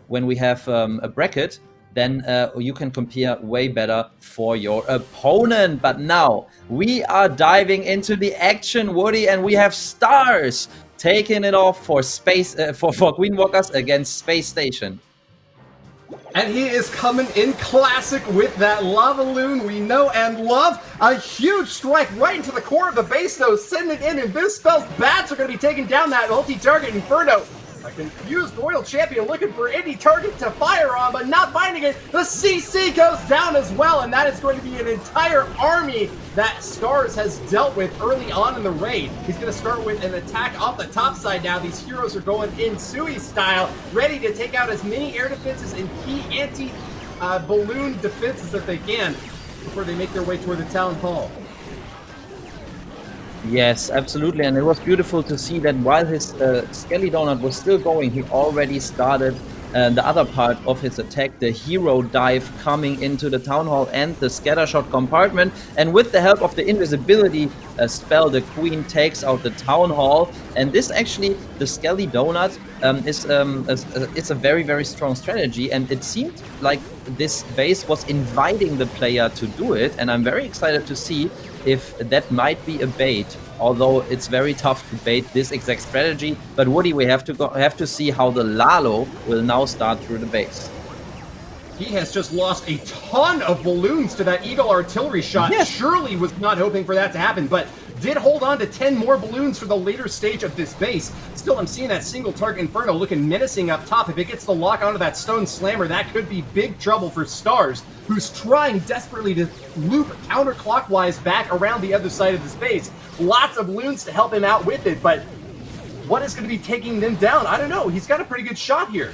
when we have a bracket, then you can compare way better for your opponent. But now we are diving into the action, Woody, and we have stars taking it off for Queenwalkers against SpaceStation. And he is coming in classic with that lava loon we know and love. A huge strike right into the core of the base, though, sending it in. And this spell's bats are going to be taking down that multi-target Inferno. A confused Royal Champion looking for any target to fire on, but not finding it. The CC goes down as well, and that is going to be an entire army that Stars has dealt with early on in the raid. He's going to start with an attack off the top side now. These heroes are going in Sui style, ready to take out as many air defenses and key anti-balloon defenses that they can before they make their way toward the Town Hall. Yes, absolutely, and it was beautiful to see that while his Skelly Donut was still going, he already started the other part of his attack, the hero dive coming into the Town Hall and the Scattershot compartment, and with the help of the invisibility spell, the Queen takes out the Town Hall, and this actually, the Skelly Donut, it's a very, very strong strategy, and it seemed like this base was inviting the player to do it, and I'm very excited to see if that might be a bait, although it's very tough to bait this exact strategy. But Woody, we have to see how the Lalo will now start through the base. He has just lost a ton of balloons to that Eagle artillery shot. Yes. Surely was not hoping for that to happen, but did hold on to 10 more balloons for the later stage of this base. Still, I'm seeing that single target Inferno looking menacing up top. If it gets the lock onto that stone slammer, that could be big trouble for Stars, who's trying desperately to loop counterclockwise back around the other side of the space. Lots of loons to help him out with it, but what is going to be taking them down? I don't know. He's got a pretty good shot here.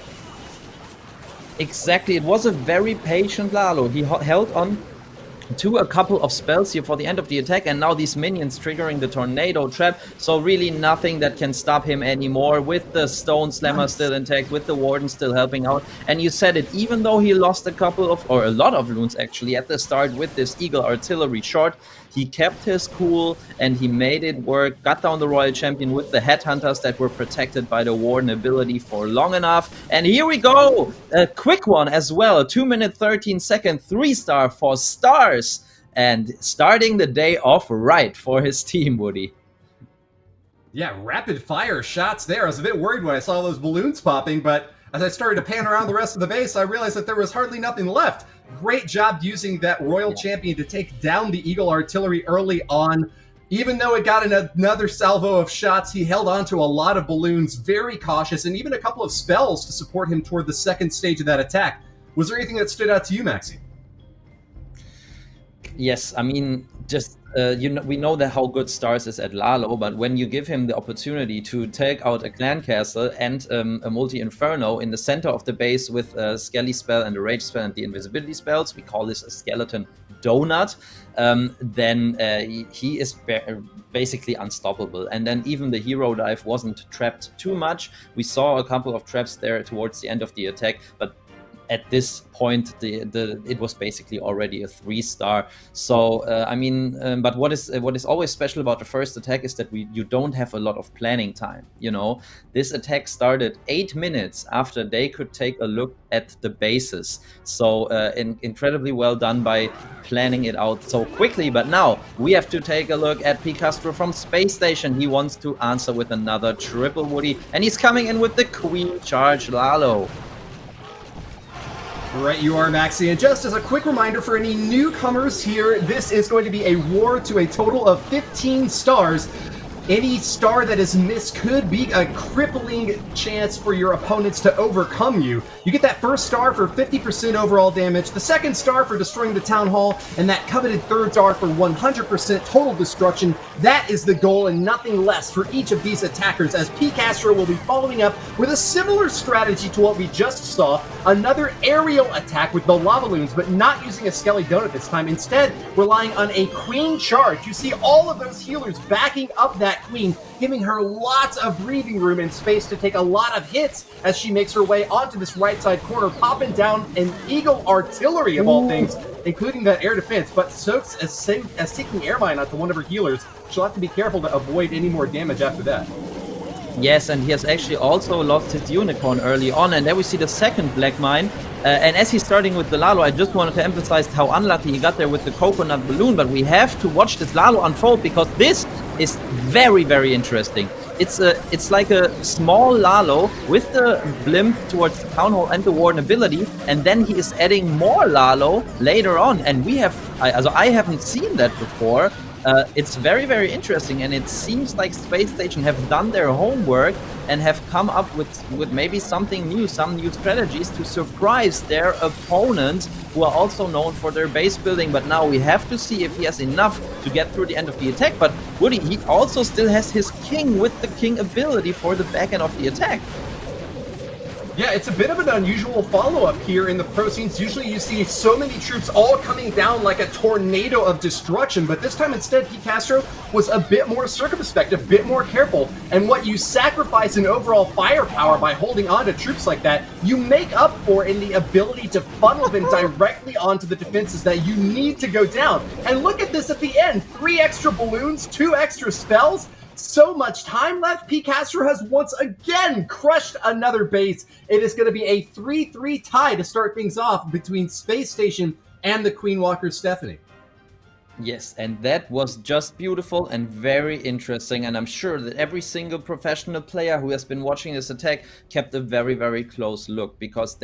Exactly. It was a very patient Lalo. He held on to a couple of spells here for the end of the attack, and now these minions triggering the tornado trap, so really nothing that can stop him anymore, with the stone slammer still intact, with the warden still helping out. And you said it, even though he lost a lot of loons actually at the start with this Eagle artillery shot, he kept his cool and he made it work, got down the Royal Champion with the headhunters that were protected by the warden ability for long enough. And here we go, a quick one as well, 2 minute 13 second 3-star for Stars, and starting the day off right for his team, Woody. Yeah, rapid fire shots there. I was a bit worried when I saw those balloons popping, but as I started to pan around the rest of the base, I realized that there was hardly nothing left. Great job using that Royal Champion to take down the Eagle artillery early on. Even though it got another salvo of shots, he held on to a lot of balloons, very cautious, and even a couple of spells to support him toward the second stage of that attack. Was there anything that stood out to you, Maxi? Yes, I mean, just we know that how good Stars is at Lalo, but when you give him the opportunity to take out a clan castle and a multi-inferno in the center of the base with a Skelly spell and a rage spell and the invisibility spells, we call this a skeleton donut, then he is basically unstoppable. And then even the hero dive wasn't trapped too much. We saw a couple of traps there towards the end of the attack, but at this point, it was basically already a 3-star. So I mean, but what is always special about the first attack is that you don't have a lot of planning time. You know, this attack started 8 minutes after they could take a look at the bases. So incredibly well done by planning it out so quickly. But now we have to take a look at Picastro from SpaceStation. He wants to answer with another triple Woody, and he's coming in with the Queen Charge Lalo. Right you are, Maxi, and just as a quick reminder for any newcomers here, this is going to be a war to a total of 15 stars. Any star that is missed could be a crippling chance for your opponents to overcome you. You get that first star for 50% overall damage, the second star for destroying the town hall, and that coveted third star for 100% total destruction. That is the goal and nothing less for each of these attackers, as Picastro will be following up with a similar strategy to what we just saw, another aerial attack with the lava loons, but not using a Skelly Donut this time, instead relying on a Queen Charge. You see all of those healers backing up that Queen, giving her lots of breathing room and space to take a lot of hits as she makes her way onto this right side corner, popping down an Eagle artillery of all things, including that air defense, but soaks as taking air mine onto one of her healers. She'll have to be careful to avoid any more damage after that. Yes, and he has actually also lost his unicorn early on, and then we see the second black mine. And as he's starting with the Lalo, I just wanted to emphasize how unlucky he got there with the coconut balloon, but we have to watch this Lalo unfold because this is very, very interesting. It's like a small Lalo with the blimp towards the town hall and the warden ability, and then he is adding more Lalo later on, and I haven't seen that before. It's very, very interesting, and it seems like SpaceStation have done their homework and have come up with maybe something new, some new strategies to surprise their opponents, who are also known for their base building. But now we have to see if he has enough to get through the end of the attack. But Woody, he also still has his king with the king ability for the back end of the attack. Yeah, it's a bit of an unusual follow-up here in the pro scenes. Usually you see so many troops all coming down like a tornado of destruction, but this time instead, Pete Castro was a bit more circumspect, a bit more careful. And what you sacrifice in overall firepower by holding on to troops like that, you make up for in the ability to funnel them directly onto the defenses that you need to go down. And look at this at the end, 3 extra balloons, 2 extra spells. So much time left. Pete Castro has once again crushed another base. It is going to be a 3-3 tie to start things off between SpaceStation and the Queenwalker Stephanie. Yes, and that was just beautiful and very interesting, and I'm sure that every single professional player who has been watching this attack kept a very, very close look, because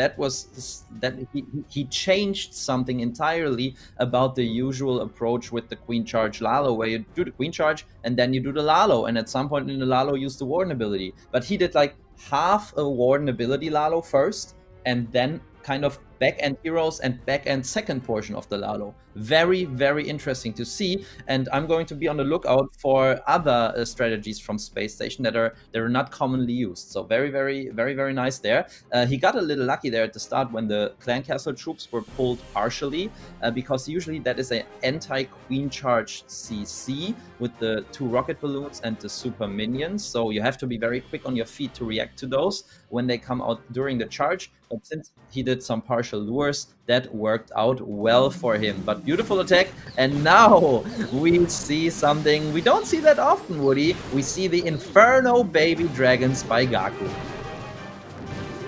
he changed something entirely about the usual approach with the Queen Charge Lalo, where you do the Queen Charge and then you do the Lalo, and at some point in the Lalo use the Warden ability. But he did like half a Warden ability Lalo first, and then kind of back-end heroes and back-end second portion of the Lalo. Very, very interesting to see, and I'm going to be on the lookout for other strategies from SpaceStation that are not commonly used. So very, very, very, very nice there. He got a little lucky there at the start when the Clan Castle troops were pulled partially, because usually that is an anti-Queen Charge CC with the 2 rocket balloons and the super minions. So you have to be very quick on your feet to react to those when they come out during the charge. But since he did some partial lures, that worked out well for him. But beautiful attack, and now we see something we don't see that often, Woody. We see the Inferno baby dragons by Gaku.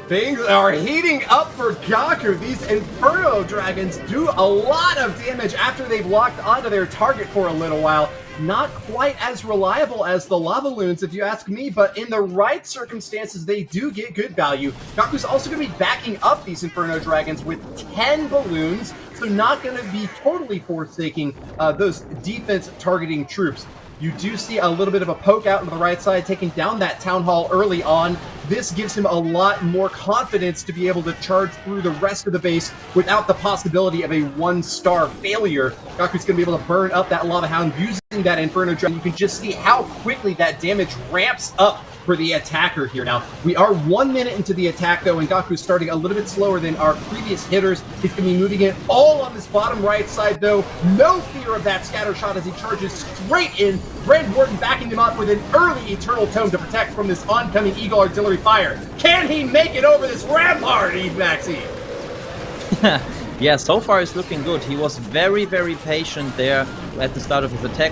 Things are heating up for Gaku. These Inferno dragons do a lot of damage after they've locked onto their target for a little while. Not quite as reliable as the lava loons, if you ask me, but in the right circumstances, they do get good value. Gaku's also going to be backing up these Inferno dragons with 10 balloons, so not going to be totally forsaking those defense-targeting troops. You do see a little bit of a poke out to the right side, taking down that town hall early on. This gives him a lot more confidence to be able to charge through the rest of the base without the possibility of a 1-star failure. Gaku's going to be able to burn up that Lava Hound using that Inferno Dragon. You can just see how quickly that damage ramps up for the attacker here. Now, we are 1 minute into the attack, though, and Gaku's starting a little bit slower than our previous hitters. He's going to be moving it all on this bottom right side, though. No fear of that scatter shot as he charges straight in. Grand Warden backing him up with an early Eternal Tome to protect from this oncoming Eagle artillery fire. Can he make it over this rampart, Eve Maxine? Yeah, so far it's looking good. He was very, very patient there at the start of his attack,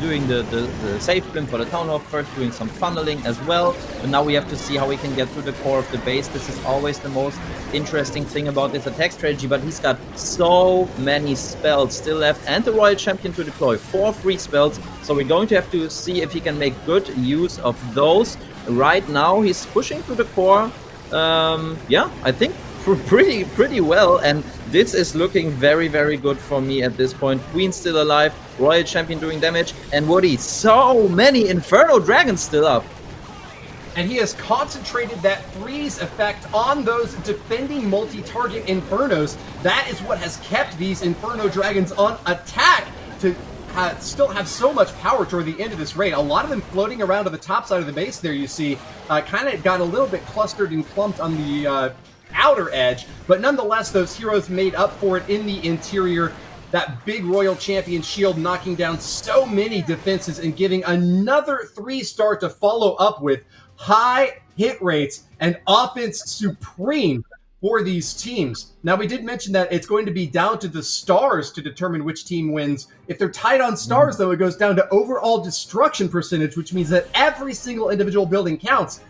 doing the safe blimp for the town hall first, doing some funneling as well. But now we have to see how we can get through the core of the base. This is always the most interesting thing about this attack strategy, but he's got so many spells still left and the Royal Champion to deploy. 4 free spells, so we're going to have to see if he can make good use of those. Right now he's pushing through the core. Yeah, I think pretty well, and this is looking very, very good for me at this point. Queen still alive, Royal Champion doing damage, and Woody, so many Inferno dragons still up. And he has concentrated that freeze effect on those defending multi-target Infernos. That is what has kept these Inferno dragons on attack to still have so much power toward the end of this raid. A lot of them floating around to the top side of the base there, you see, kind of got a little bit clustered and clumped on the outer edge, but nonetheless, those heroes made up for it in the interior. That big Royal Champion shield knocking down so many defenses and giving another 3-star to follow up with high hit rates and offense supreme for these teams. Now, we did mention that it's going to be down to the stars to determine which team wins. If they're tied on stars, though, it goes down to overall destruction percentage, which means that every single individual building counts.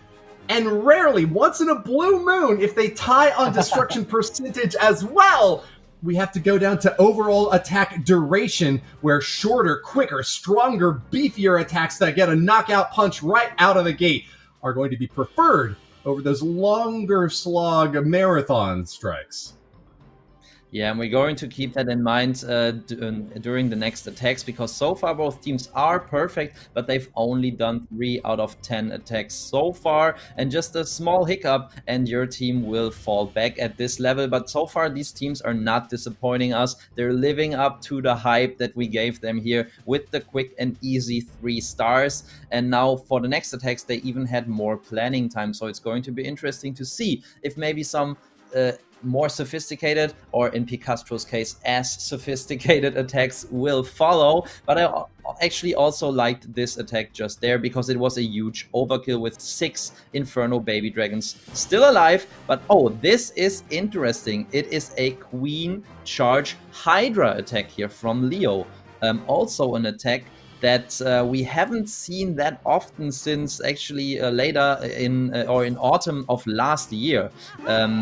And rarely, once in a blue moon, if they tie on destruction percentage as well, we have to go down to overall attack duration, where shorter, quicker, stronger, beefier attacks that get a knockout punch right out of the gate are going to be preferred over those longer slog marathon strikes. Yeah, and we're going to keep that in mind during the next attacks, because so far both teams are perfect, but they've only done 3 out of 10 attacks so far, and just a small hiccup and your team will fall back at this level. But so far these teams are not disappointing us. They're living up to the hype that we gave them here with the quick and easy 3 stars. And now for the next attacks they even had more planning time, so it's going to be interesting to see if maybe some more sophisticated, or in Picastro's case, as sophisticated attacks will follow. But I actually also liked this attack just there because it was a huge overkill with 6 Inferno baby dragons still alive. But oh, this is interesting. It is a Queen charge Hydra attack here from Leo. Also an attack that we haven't seen that often since actually later in autumn of last year.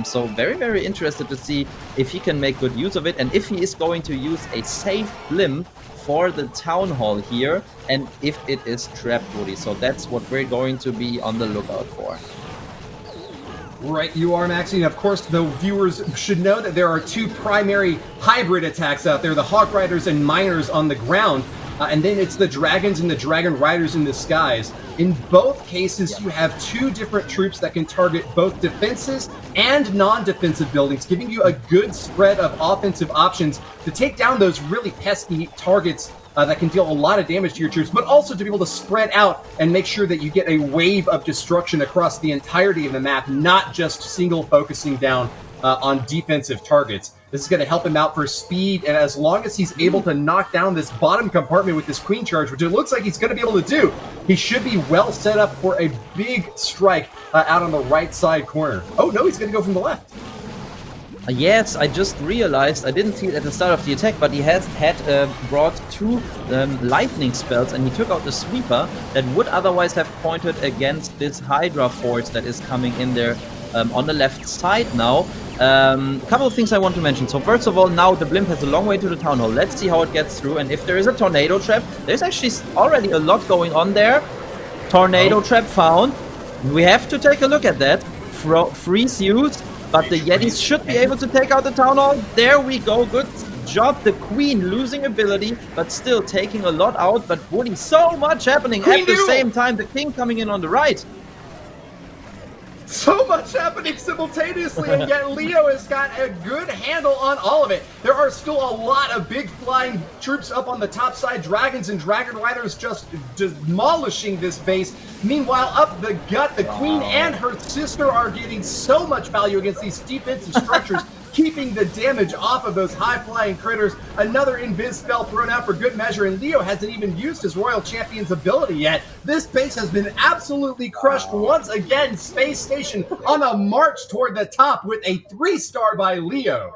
So very interested to see if he can make good use of it, and if he is going to use a safe blimp for the town hall here, and if it is trapped Woody. So that's what we're going to be on the lookout for. Right, you are, Maxine. Of course, the viewers should know that there are 2 primary hybrid attacks out there, the Hawk Riders and Miners on the ground. And then it's the dragons and the dragon riders in the skies. In both cases, you have 2 different troops that can target both defenses and non-defensive buildings, giving you a good spread of offensive options to take down those really pesky targets that can deal a lot of damage to your troops, but also to be able to spread out and make sure that you get a wave of destruction across the entirety of the map, not just single focusing down on defensive targets. This is going to help him out for speed, and as long as he's able to knock down this bottom compartment with this Queen charge, which it looks like he's going to be able to do, he should be well set up for a big strike out on the right side corner. Oh no, he's going to go from the left. Yes, I just realized, I didn't see it at the start of the attack, but he had brought 2 lightning spells, and he took out the sweeper that would otherwise have pointed against this Hydra force that is coming in there on the left side now. A couple of things I want to mention. So first of all, now the blimp has a long way to the town hall. Let's see how it gets through, and if there is a tornado trap. There's actually already a lot going on there. Tornado trap found. We have to take a look at that. Freeze used, but the Yetis should be able to take out the town hall. There we go, good job. The Queen losing ability, but still taking a lot out. But Woody, so much happening at the same time. The King coming in on the right. So much happening simultaneously, and yet Leo has got a good handle on all of it. There are still a lot of big flying troops up on the top side, dragons and dragon riders just demolishing this base. Meanwhile, up the gut, the Queen and her sister are getting so much value against these defensive structures, keeping the damage off of those high-flying critters. Another invis spell thrown out for good measure, and Leo hasn't even used his Royal Champion's ability yet. This base has been absolutely crushed once again. SpaceStation on a march toward the top with a 3-star by Leo.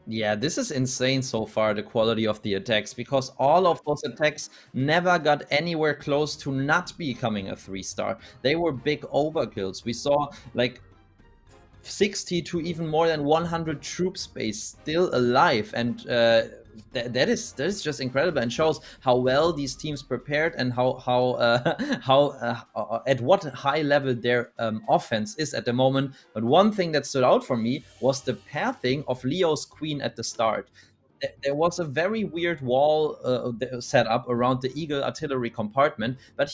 Yeah, this is insane so far, the quality of the attacks, because all of those attacks never got anywhere close to not becoming a 3-star. They were big overkills. We saw like 60 to even more than 100 troop space still alive, and that is just incredible, and shows how well these teams prepared and how at what high level their offense is at the moment. But one thing that stood out for me was the pathing of Leo's Queen at the start. There was a very weird wall set up around the Eagle artillery compartment, but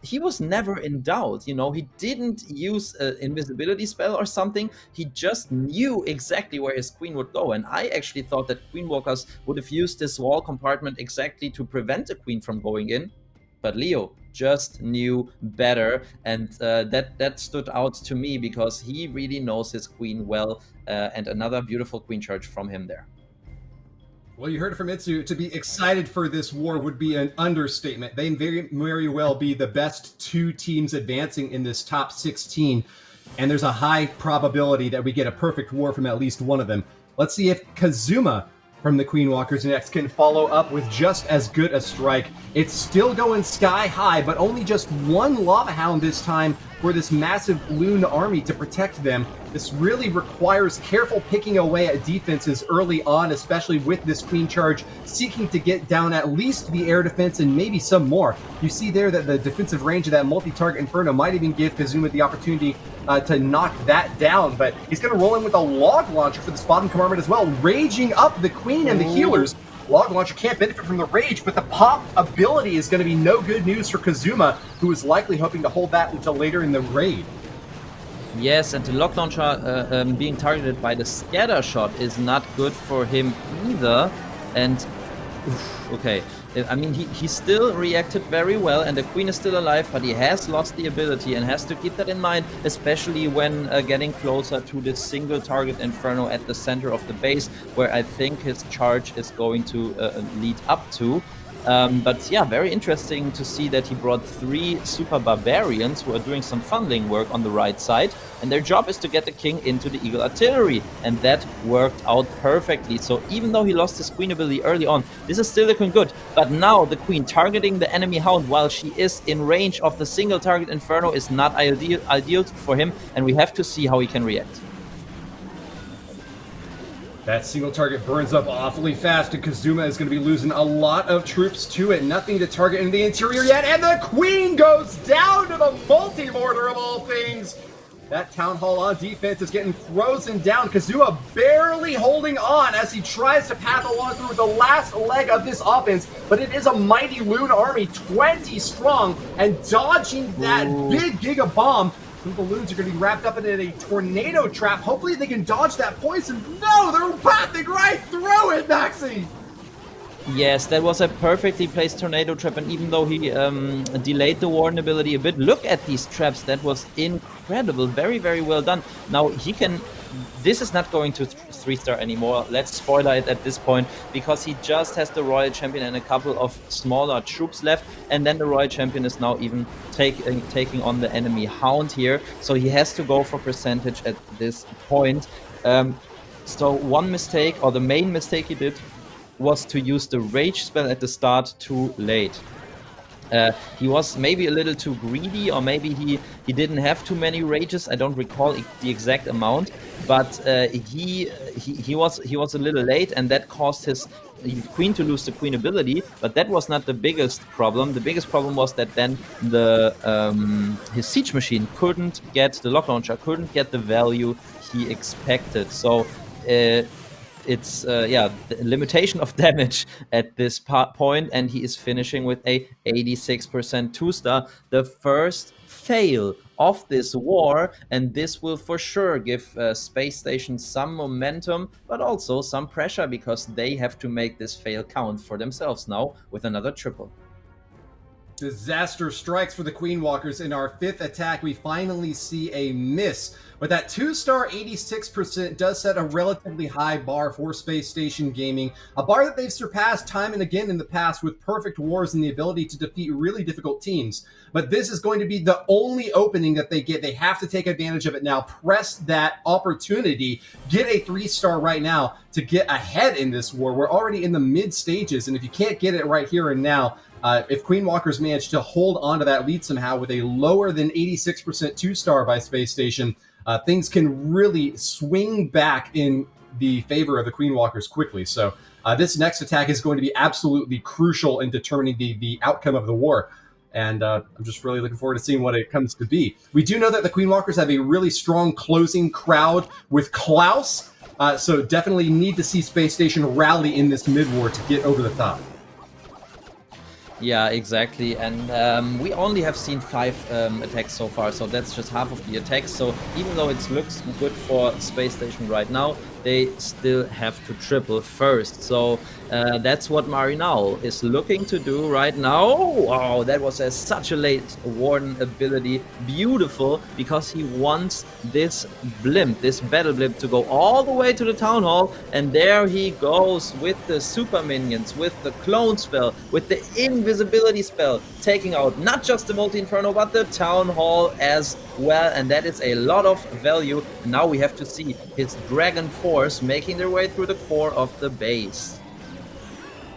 he was never in doubt, you know. He didn't use an invisibility spell or something. He just knew exactly where his Queen would go. And I actually thought that Queenwalkers would have used this wall compartment exactly to prevent the Queen from going in. But Leo just knew better, and that stood out to me because he really knows his Queen well. And another beautiful Queen charge from him there. Well, you heard it from Itsu. To be excited for this war would be an understatement. They may very well be the best 2 teams advancing in this top 16. and there's a high probability that we get a perfect war from at least one of them. Let's see if Kazuma from the Queenwalkers next can follow up with just as good a strike. It's still going sky high, but only just one Lava Hound this time for this massive Loon army to protect them. This really requires careful picking away at defenses early on, especially with this Queen charge seeking to get down at least the air defense and maybe some more. You see there that the defensive range of that multi-target Inferno might even give Kazuma the opportunity to knock that down, but he's going to roll in with a log launcher for this bottom compartment as well, raging up the Queen and the healers. Log launcher can't benefit from the rage, but the pop ability is going to be no good news for Kazuma, who is likely hoping to hold that until later in the raid. Yes, and the log launcher being targeted by the scatter shot is not good for him either. And okay, I mean, he still reacted very well, and the Queen is still alive, but he has lost the ability and has to keep that in mind, especially when getting closer to this single target Inferno at the center of the base, where I think his charge is going to lead up to. But yeah, very interesting to see that he brought 3 super barbarians who are doing some funneling work on the right side, and their job is to get the king into the Eagle artillery, and that worked out perfectly. So even though he lost his Queen ability early on, this is still looking good. But now the Queen targeting the enemy Hound while she is in range of the single target Inferno is not ideal for him, and we have to see how he can react. That single target burns up awfully fast, and Kazuma is going to be losing a lot of troops to it. Nothing to target in the interior yet, and the Queen goes down to the multi-mortar of all things. That Town Hall on defense is getting frozen down. Kazuma barely holding on as he tries to path along through the last leg of this offense, but it is a mighty Loon army, 20 strong, and dodging that big Giga Bomb. The balloons are going to be wrapped up in a tornado trap. Hopefully they can dodge that poison. No, they're pathing right through it, Maxi! Yes, that was a perfectly placed tornado trap, and even though he delayed the warden ability a bit, look at these traps. That was incredible. Very, very well done. Now he can... This is not going to 3-star anymore. Let's spoiler it at this point, because he just has the Royal Champion and a couple of smaller troops left, and then the Royal Champion is now even taking on the enemy Hound here, so he has to go for percentage at this point. So one mistake, or the main mistake he did, was to use the Rage spell at the start too late. He was maybe a little too greedy, or maybe he didn't have too many rages. I don't recall the exact amount, but he was a little late, and that caused his Queen to lose the Queen ability. But that was not the biggest problem. The biggest problem was that then his siege machine couldn't get, the lock launcher couldn't get the value he expected. So it's the limitation of damage at this point, and he is finishing with a 86% 2-star, the first fail of this war, and this will for sure give SpaceStation some momentum, but also some pressure, because they have to make this fail count for themselves now with another triple. Disaster strikes for the Queenwalkers. In our 5th attack, we finally see a miss. But that 2-star 86% does set a relatively high bar for SpaceStation Gaming, a bar that they've surpassed time and again in the past with perfect wars and the ability to defeat really difficult teams. But this is going to be the only opening that they get. They have to take advantage of it now, press that opportunity, get a 3-star right now to get ahead in this war. We're already in the mid stages, and if you can't get it right here and now, if Queenwalkers manage to hold on to that lead somehow with a lower than 86% 2-star by SpaceStation, things can really swing back in the favor of the Queenwalkers quickly. So this next attack is going to be absolutely crucial in determining the outcome of the war. And I'm just really looking forward to seeing what it comes to be. We do know that the Queenwalkers have a really strong closing crowd with Klaus, so definitely need to see SpaceStation rally in this mid-war to get over the top. Yeah, exactly, and we only have seen 5 attacks so far, so that's just half of the attacks. So even though it looks good for SpaceStation right now, they still have to triple first. So That's what Marinal is looking to do right now. Wow, that was such a late Warden ability. Beautiful, because he wants this blimp, this battle blimp, to go all the way to the Town Hall. And there he goes with the super minions, with the clone spell, with the invisibility spell, taking out not just the multi-inferno, but the Town Hall as well. And that is a lot of value. Now we have to see his Dragon Force making their way through the core of the base.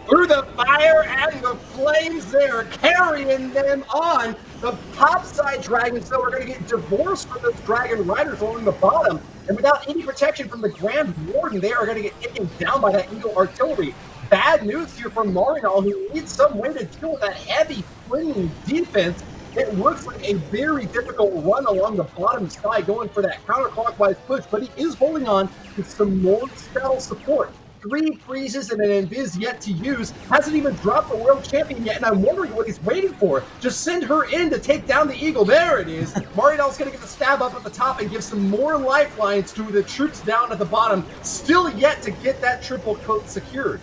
Through the fire and the flames, they're carrying them on. The topside dragons, though, are going to get divorced from those dragon riders along the bottom. And without any protection from the Grand Warden, they are going to get taken down by that Eagle artillery. Bad news here from Marinal, who needs some way to deal with that heavy flaming defense. It looks like a very difficult run along the bottom side, going for that counterclockwise push, but he is holding on with some more spell support. 3 freezes and an invis yet to use. Hasn't even dropped the world champion yet, and I'm wondering what he's waiting for. Just send her in to take down the Eagle. There it is. Marinal's going to get the stab up at the top and give some more lifelines to the troops down at the bottom. Still yet to get that triple coat secured.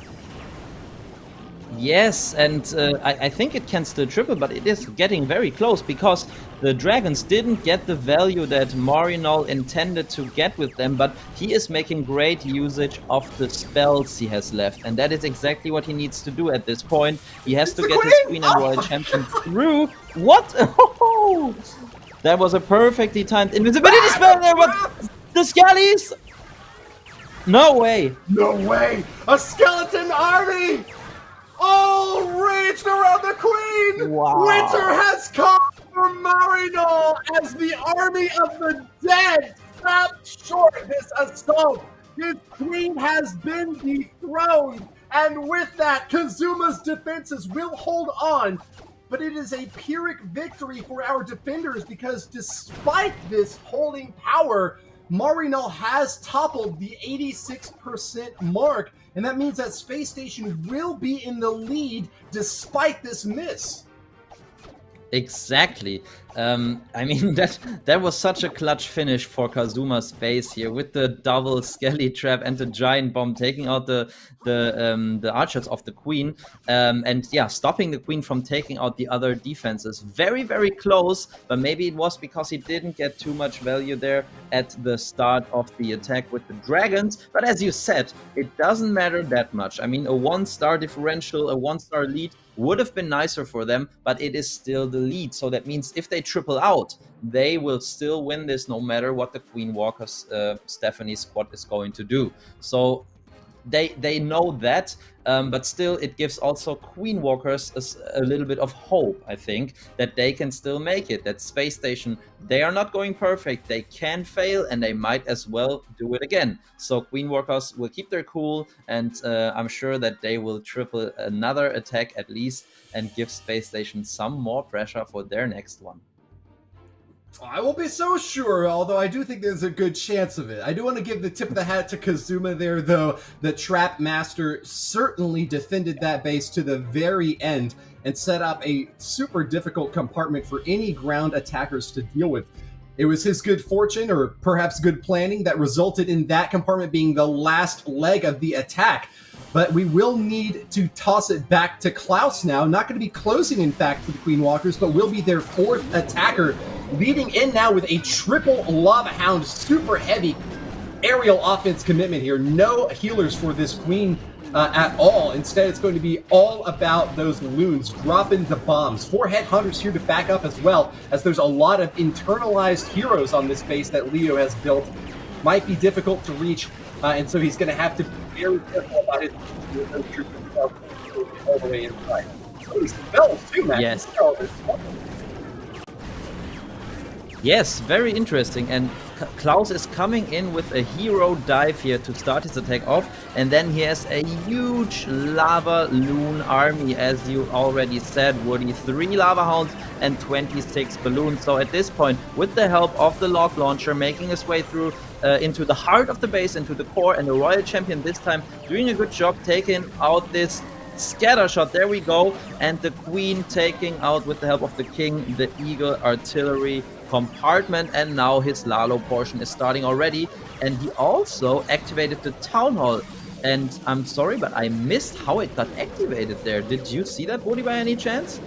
Yes, and I think it can still triple, but it is getting very close, because the dragons didn't get the value that Marinal intended to get with them, but he is making great usage of the spells he has left, and that is exactly what he needs to do at this point. He has to get his Queen and Royal Champion through. What? Oh, that was a perfectly timed invisibility spell there, but the Skellies? No way. No way. A skeleton army! All raged around the Queen! Wow. Winter has come for Marinal as the army of the dead stopped short this assault. His Queen has been dethroned, and with that, Kazuma's defenses will hold on. But it is a Pyrrhic victory for our defenders, because despite this holding power, Marinal has toppled the 86% mark, and that means that SpaceStation will be in the lead despite this miss. Exactly. I mean, that was such a clutch finish for Kazuma's base here, with the double Skelly trap and the giant bomb, taking out the archers of the Queen, and yeah, stopping the Queen from taking out the other defenses. Very, very close, but maybe it was because he didn't get too much value there at the start of the attack with the dragons. But as you said, it doesn't matter that much. I mean, a 1-star differential, a 1-star lead would have been nicer for them, but it is still the lead. So that means if they triple out, they will still win this, no matter what the Queenwalker's Stephanie squad is going to do. So they know that, but still it gives also Queenwalkers a little bit of hope, I think, that they can still make it. That SpaceStation, they are not going perfect, they can fail, and they might as well do it again. So Queenwalkers will keep their cool, and I'm sure that they will triple another attack at least, and give SpaceStation some more pressure for their next one. I won't be so sure, although I do think there's a good chance of it. I do want to give the tip of the hat to Kazuma there, though. The Trap Master certainly defended that base to the very end and set up a super difficult compartment for any ground attackers to deal with. It was his good fortune, or perhaps good planning, that resulted in that compartment being the last leg of the attack. But we will need to toss it back to Klaus now. Not going to be closing, in fact, for the Queenwalkers, but will be their 4th attacker. Leading in now with a triple Lava Hound, super heavy aerial offense commitment here. No healers for this Queen at all. Instead, it's going to be all about those loons dropping the bombs. 4 headhunters here to back up as well, as there's a lot of internalized heroes on this base that Leo has built. Might be difficult to reach, and so he's going to have to be very careful about his troops all the way inside. So he spells too, man. Yes. Yes, very interesting. And Klaus is coming in with a hero dive here to start his attack off, and then he has a huge lava loon army, as you already said, Woody. 3 lava hounds and 26 balloons. So at this point, with the help of the log launcher, making his way through into the heart of the base, into the core, and the Royal Champion this time doing a good job taking out this scatter shot. There we go. And the Queen taking out, with the help of the King, the Eagle artillery compartment, and now his Lalo portion is starting already. And he also activated the Town Hall. And I'm sorry, but I missed how it got activated there. Did you see that, Woody, by any chance?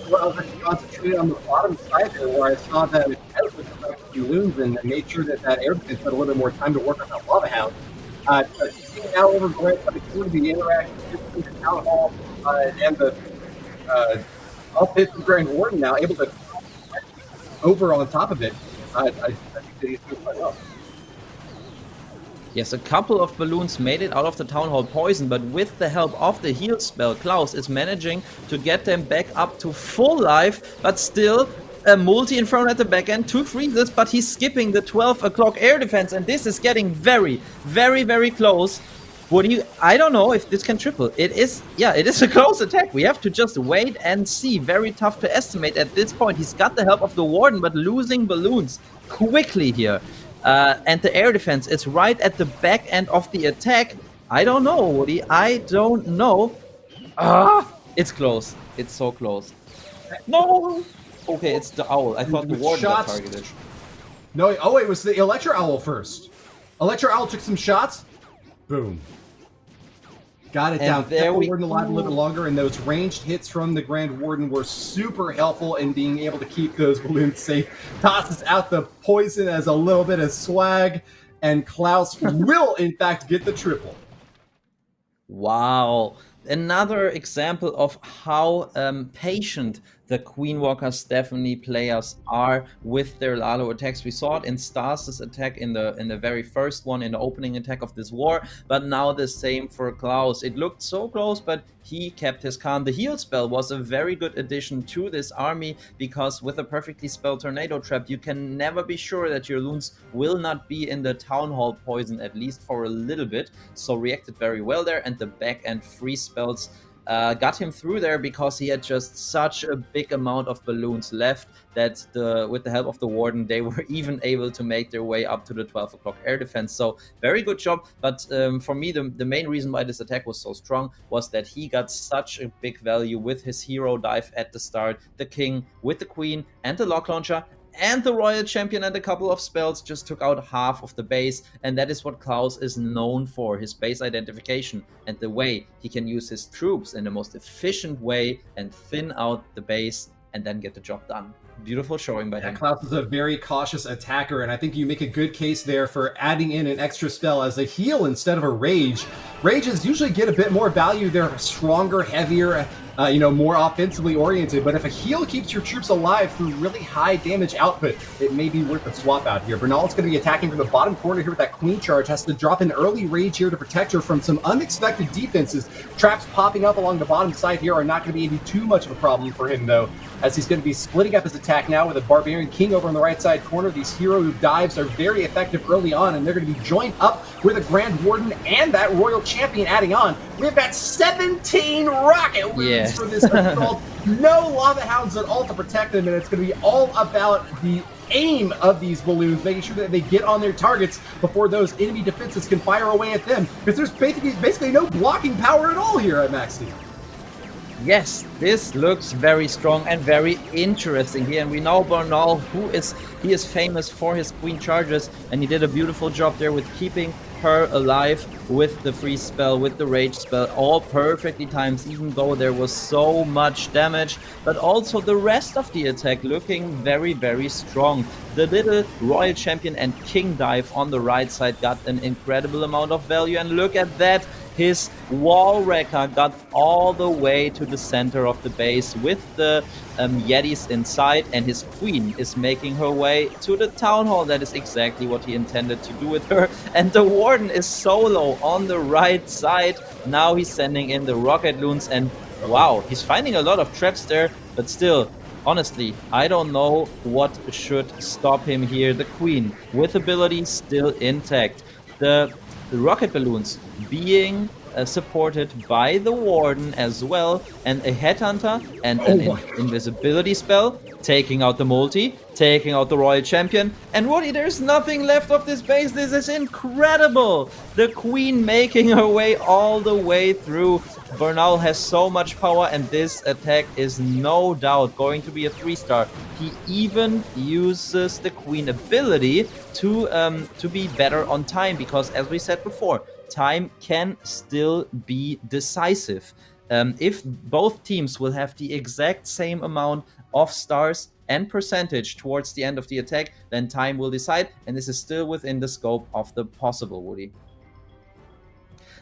Well, I was actually concentrated on the bottom side there, where I saw that it was a few loons, and I made sure that air defense had a little bit more time to work on that lava hound. So you see now over Grand the interaction between the town hall and the all pits of Grand Warden now able to over on top of it. I think that he's doing quite well. Yes, a couple of balloons made it out of the Town Hall poison, but with the help of the heal spell, Klaus is managing to get them back up to full life, but still a multi-Inferno at the back end, 2 freezes, but he's skipping the 12 o'clock air defense, and this is getting very, very, very close. Woody, I don't know if this can triple. It is a close attack. We have to just wait and see. Very tough to estimate at this point. He's got the help of the Warden, but losing balloons quickly here. And the air defense is right at the back end of the attack. I don't know, Woody. I don't know. It's close. It's so close. No! Okay, it's the owl. I thought the Warden got targeted. No, it was the Electro Owl first. Electro Owl took some shots. Boom. Got it down. Kept the Warden alive a little bit longer, and those ranged hits from the Grand Warden were super helpful in being able to keep those balloons safe. Tosses out the poison as a little bit of swag, and Klaus will, in fact, get the triple. Wow. Another example of how patient the Queenwalker Stephanie players are with their Lalo attacks. We saw it in Stas' attack in the very first one, in the opening attack of this war, but now the same for Klaus. It looked so close, but he kept his calm. The heal spell was a very good addition to this army, because with a perfectly spelled tornado trap, you can never be sure that your loons will not be in the Town Hall poison, at least for a little bit. So reacted very well there, and the back end freeze spells got him through there, because he had just such a big amount of balloons left that with the help of the Warden, they were even able to make their way up to the 12 o'clock air defense. So very good job. But for me, the main reason why this attack was so strong was that he got such a big value with his hero dive at the start, the king with the queen and the lock launcher, and the Royal Champion and a couple of spells just took out half of the base, and that is what Klaus is known for, his base identification and the way he can use his troops in the most efficient way and thin out the base and then get the job done. Beautiful showing by him. Klaus is a very cautious attacker, and I think you make a good case there for adding in an extra spell as a heal instead of a rage. Rages usually get a bit more value. They're stronger, heavier, more offensively oriented, but if a heal keeps your troops alive through really high damage output, it may be worth a swap out here. Bernal's going to be attacking from the bottom corner here with that queen charge, has to drop an early rage here to protect her from some unexpected defenses. Traps popping up along the bottom side here are not going to be too much of a problem for him, though, as he's going to be splitting up his attack now with a Barbarian King over on the right side corner. These hero dives are very effective early on, and they're going to be joined up with a Grand Warden and that Royal Champion adding on. We've got 17 rocket loons for this assault. No Lava Hounds at all to protect them, and it's going to be all about the aim of these balloons, making sure that they get on their targets before those enemy defenses can fire away at them, because there's basically no blocking power at all here at Max Steel. Yes, this looks very strong and very interesting here, and we know Bernal, he is famous for his queen charges, and he did a beautiful job there with keeping her alive with the freeze spell, with the rage spell, all perfectly timed, even though there was so much damage, but also the rest of the attack looking very, very strong. The little Royal Champion and King dive on the right side got an incredible amount of value, and look at that. His wall wrecker got all the way to the center of the base with the Yetis inside, and his queen is making her way to the town hall. That is exactly what he intended to do with her. And the Warden is solo on the right side. Now he's sending in the rocket loons, and wow, he's finding a lot of traps there, but still, honestly, I don't know what should stop him here. The queen with ability still intact. The rocket balloons being supported by the Warden as well, and a headhunter and an invisibility spell, taking out the multi, taking out the Royal Champion, and Woody, there's nothing left of this base. This is incredible. The queen making her way all the way through. Bernal has so much power, and this attack is no doubt going to be a 3-star. He even uses the queen ability to be better on time, because as we said before, time can still be decisive. If both teams will have the exact same amount of stars and percentage towards the end of the attack, then time will decide, and this is still within the scope of the possible, Woody.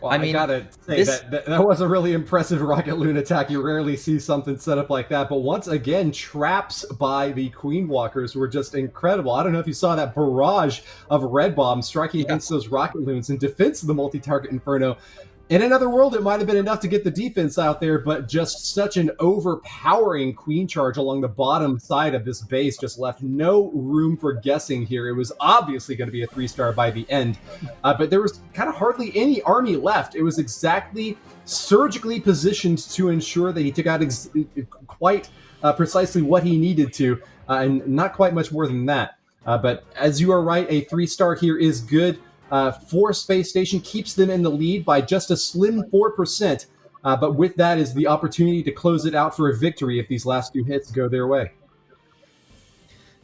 Well, I mean, I gotta say that was a really impressive Rocket Loon attack. You rarely see something set up like that. But once again, traps by the Queenwalkers were just incredible. I don't know if you saw that barrage of red bombs striking against those Rocket Loons in defense of the multi-target Inferno. In another world, it might have been enough to get the defense out there, but just such an overpowering queen charge along the bottom side of this base just left no room for guessing here. It was obviously going to be a 3-star by the end, but there was kind of hardly any army left. It was exactly surgically positioned to ensure that he took out quite precisely what he needed to, and not quite much more than that. But as you are right, a 3-star here is good. For SpaceStation, keeps them in the lead by just a slim 4%, but with that is the opportunity to close it out for a victory if these last 2 hits go their way.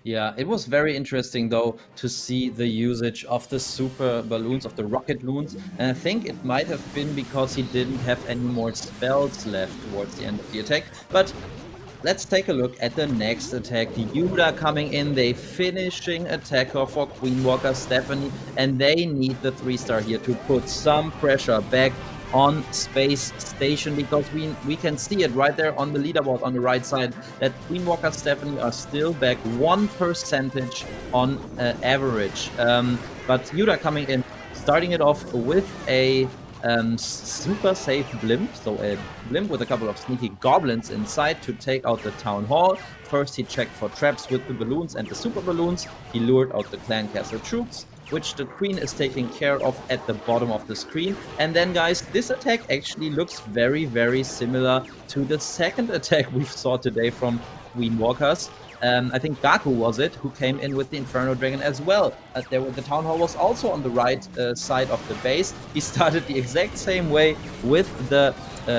Yeah, it was very interesting, though, to see the usage of the super balloons, of the rocket loons, and I think it might have been because he didn't have any more spells left towards the end of the attack, but let's take a look at the next attack. The Hydra coming in, they finishing attacker for Queenwalker Stephanie, and they need the 3-star here to put some pressure back on SpaceStation, because we can see it right there on the leaderboard on the right side that Queenwalker Stephanie are still back 1% on average. But Hydra coming in, starting it off with a super safe blimp, so a blimp with a couple of sneaky goblins inside to take out the town hall. First he checked for traps with the balloons and the super balloons. He lured out the clan castle troops, which the queen is taking care of at the bottom of the screen. And then, guys, this attack actually looks very, very similar to the second attack we saw today from Queenwalkers. I think Gaku was it who came in with the Inferno Dragon as well. The town hall was also on the right side of the base. He started the exact same way with the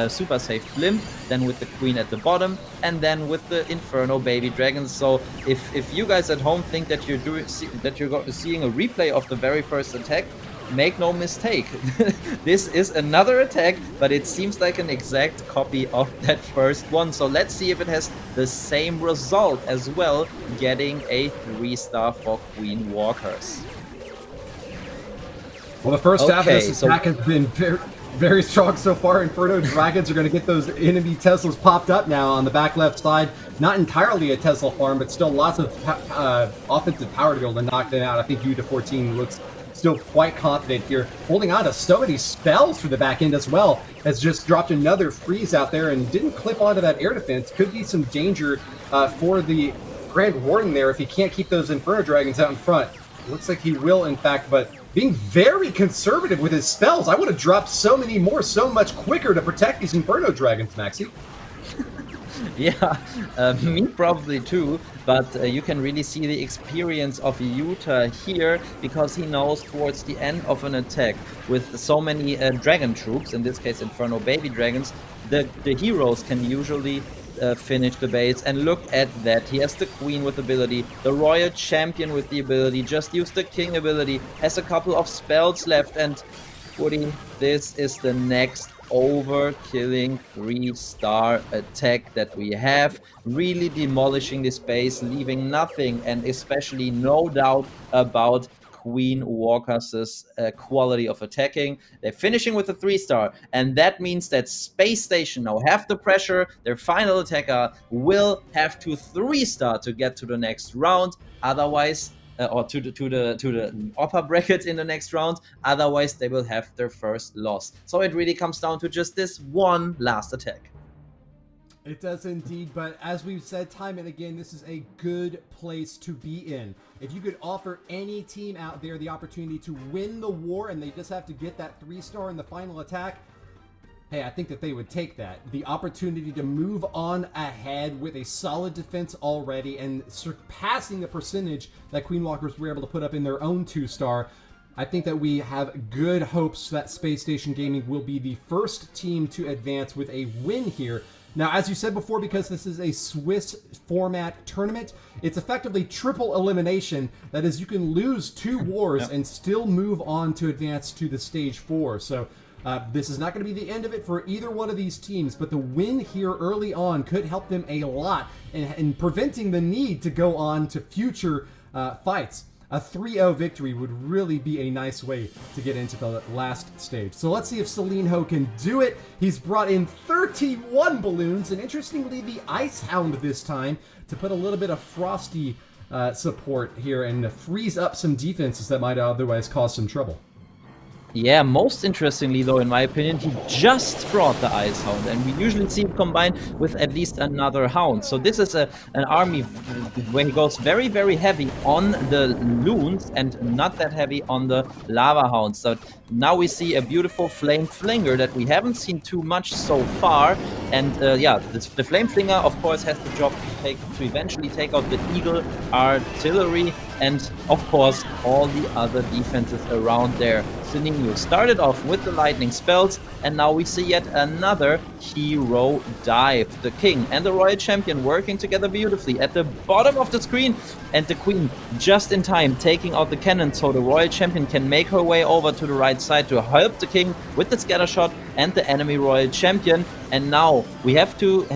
super safe blimp, then with the queen at the bottom, and then with the Inferno baby dragons. So if you guys at home think that you're seeing a replay of the very first attack, make no mistake. This is another attack, but it seems like an exact copy of that first one. So let's see if it has the same result as well, getting a 3-star for Queenwalkers. Well, the first half of this attack has been very, very strong so far. Inferno Dragons are going to get those enemy Teslas popped up now on the back left side. Not entirely a Tesla farm, but still lots of offensive power to be able to knock them out. I think U-14 looks still quite confident here, holding on to so many spells for the back end as well. Has just dropped another freeze out there and didn't clip onto that air defense. Could be some danger for the Grand Warden there if he can't keep those Inferno Dragons out in front. It looks like he will, in fact, but being very conservative with his spells. I would have dropped so many more so much quicker to protect these Inferno Dragons, Maxi. Yeah, me probably too, but you can really see the experience of Yuta here, because he knows towards the end of an attack with so many dragon troops, in this case Inferno baby dragons, the heroes can usually finish the base. And look at that, he has the queen with ability, the royal champion with the ability, just used the king ability, has a couple of spells left, and Woody, this is the next overkilling 3-star attack that we have, really demolishing this base, leaving nothing, and especially no doubt about Queenwalkers' quality of attacking. They're finishing with a 3-star, and that means that SpaceStation now have the pressure. Their final attacker will have to 3-star to get to the next round, otherwise or to the upper bracket in the next round. Otherwise, they will have their first loss. So it really comes down to just this one last attack. It does indeed, but as we've said time and again, this is a good place to be in. If you could offer any team out there the opportunity to win the war and they just have to get that 3-star in the final attack, hey, I think that they would take that. The opportunity to move on ahead with a solid defense already and surpassing the percentage that Queenwalkers were able to put up in their own 2-star. I think that we have good hopes that SpaceStation Gaming will be the first team to advance with a win here. Now, as you said before, because this is a Swiss format tournament, it's effectively triple elimination. That is, you can lose 2 wars and still move on to advance to the stage 4. So this is not going to be the end of it for either one of these teams, but the win here early on could help them a lot in preventing the need to go on to future fights. A 3-0 victory would really be a nice way to get into the last stage. So let's see if Celine can do it. He's brought in 31 balloons, and interestingly, the Ice Hound this time to put a little bit of frosty support here and freeze up some defenses that might otherwise cause some trouble. Yeah, most interestingly though, in my opinion, he just brought the Ice Hound, and we usually see it combined with at least another Hound. So this is an army where he goes very, very heavy on the Loons and not that heavy on the Lava Hounds. So now we see a beautiful Flame Flinger that we haven't seen too much so far. And yeah, the Flame Flinger, of course, has the job to eventually take out the Eagle Artillery and, of course, all the other defenses around there. Siningyu started off with the lightning spells, and now we see yet another hero dive. The king and the royal champion working together beautifully at the bottom of the screen, and the queen just in time taking out the cannon so the royal champion can make her way over to the right side to help the king with the scatter shot and the enemy royal champion. And now we have to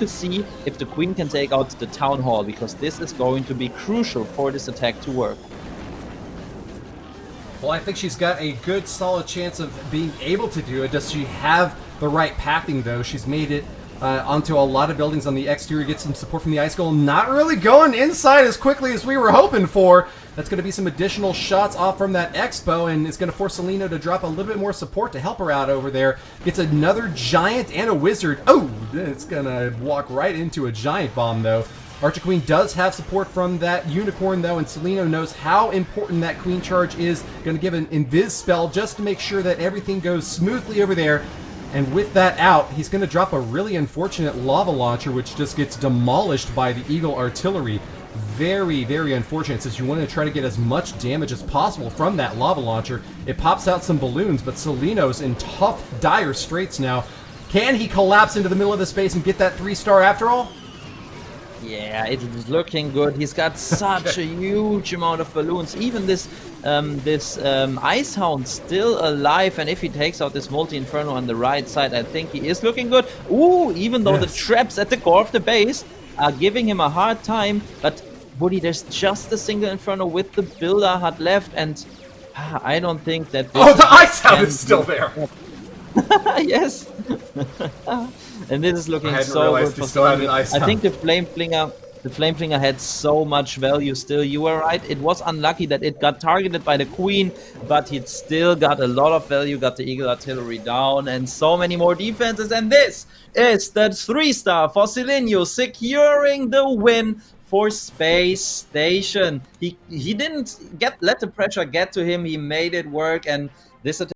see if the queen can take out the town hall, because this is going to be crucial for this attack to work. Well, I think she's got a good, solid chance of being able to do it. Does she have the right pathing, though? She's made it onto a lot of buildings on the exterior, get some support from the Ice Golem. Not really going inside as quickly as we were hoping for. That's going to be some additional shots off from that Expo, and it's going to force Celino to drop a little bit more support to help her out over there. Gets another Giant and a Wizard. Oh, it's going to walk right into a Giant Bomb, though. Archer Queen does have support from that Unicorn, though, and Celino knows how important that Queen Charge is. Going to give an Invis spell just to make sure that everything goes smoothly over there. And with that out, he's going to drop a really unfortunate Lava Launcher, which just gets demolished by the Eagle Artillery. Very, very unfortunate, since you want to try to get as much damage as possible from that Lava Launcher. It pops out some balloons, but Celino's in tough, dire straits now. Can he collapse into the middle of the space and get that 3-star after all? Yeah, it is looking good. He's got such a huge amount of balloons. Even this Ice Hound still alive, and if he takes out this multi-inferno on the right side, I think he is looking good. Ooh, even though the traps at the core of the base are giving him a hard time, but Woody, there's just a single inferno with the builder hut left, and I don't think that this the Ice Hound is still there! Yes. And this is looking so good for Celino. I think the Flame Flinger had so much value still. You were right, it was unlucky that it got targeted by the Queen, but it still got a lot of value, got the Eagle Artillery down, and so many more defenses. And this is the 3-star for Celino, securing the win for SpaceStation. He didn't let the pressure get to him, he made it work, and this